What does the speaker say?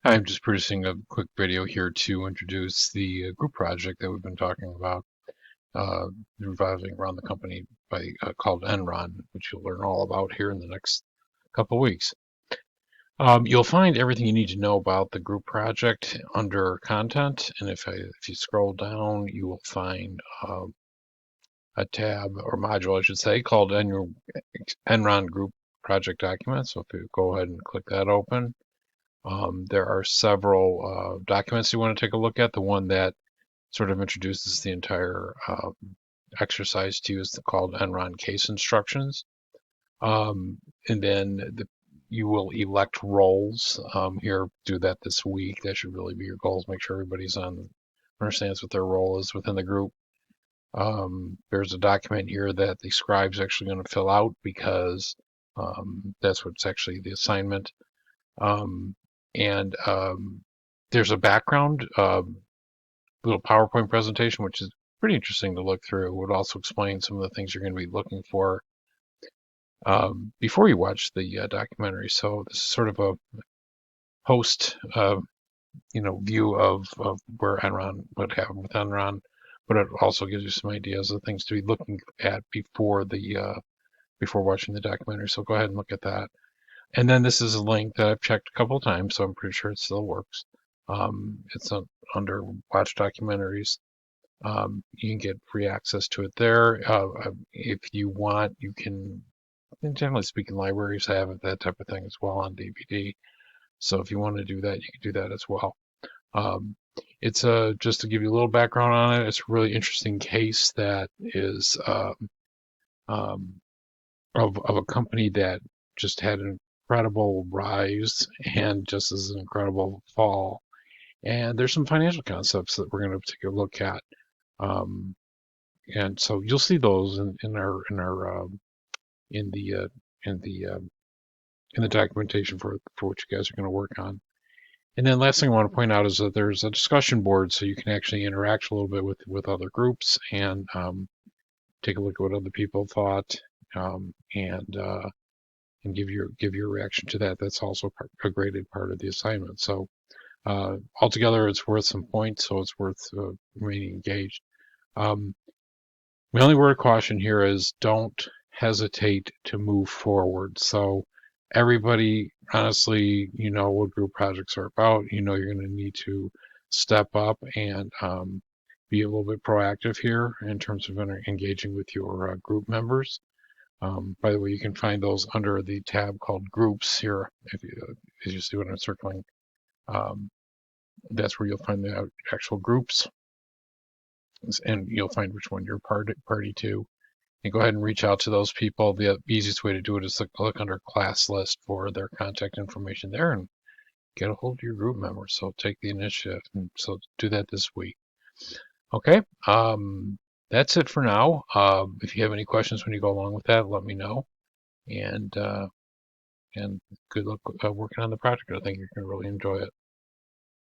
I'm just producing a quick video here to introduce the group project that we've been talking about, uh, revolving around the company called Enron, which you'll learn all about here in the next couple of weeks. You'll find everything you need to know about the group project under content, and if you scroll down, you will find a tab or module, I should say, called Enron Group Project Document. So if you go ahead and click that open. There are several documents you want to take a look at. The one that sort of introduces the entire exercise to you is called Enron Case Instructions. And then you will elect roles. Here, do that this week. That should really be your goals. Make sure everybody's understands what their role is within the group. There's a document here that the scribe's actually going to fill out because that's what's actually the assignment. Um, and there's a background little PowerPoint presentation, which is pretty interesting to look through. It would also explain some of the things you're going to be looking for before you watch the documentary. So this is sort of a post, view of where Enron, what happened with Enron, but it also gives you some ideas of things to be looking at before watching the documentary. So go ahead and look at that. And then this is a link that I've checked a couple of times, so I'm pretty sure it still works. Under Watch Documentaries. You can get free access to it there. If you want, you can, and generally speaking, libraries have that type of thing as well on DVD. So if you want to do that, you can do that as well. Um, it's just to give you a little background on it, it's a really interesting case that is um, of a company that just had an incredible rise and just as an incredible fall. And there's some financial concepts that we're going to take a look at. Um, and so you'll see those in the in the in the documentation for what you guys are going to work on. And then last thing I want to point out is that there's a discussion board, so you can actually interact a little bit with other groups and take a look at what other people thought and give your reaction to that. That's also a graded part of the assignment. So altogether, it's worth some points, so it's worth remaining engaged. My only word of caution here is don't hesitate to move forward. So everybody, honestly, you know what group projects are about. You know you're going to need to step up and be a little bit proactive here in terms of engaging with your group members. By the way, you can find those under the tab called Groups here. As you see what I'm circling, um, that's where you'll find the actual groups, and you'll find which one you're party to. And go ahead and reach out to those people. The easiest way to do it is to look under class list for their contact information there and get a hold of your group members. So take the initiative. And so do that this week. Okay. That's it for now. If you have any questions when you go along with that, let me know. And good luck working on the project. I think you're going to really enjoy it.